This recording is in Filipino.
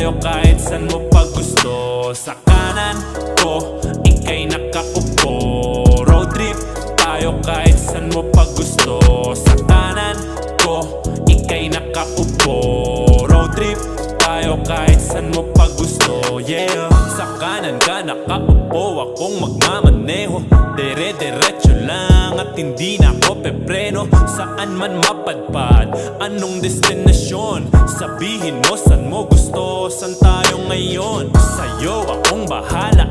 tayo kahit san mo pag gusto. Sa kanan ko, ika'y nakaupo. Road trip tayo kahit san mo pag gusto. Sa kanan ko, ika'y nakaupo. Road trip tayo kahit san mo pag gusto. Yeah. Sa kanan ka nakaupo, akong magmamaneho. Dire-diretso lang at hindi na ako pepreno. Saan man mapadpad, anong destinasyon? Sabihin mo san mo gusto, san tayo ngayon? Sa'yo akong bahala,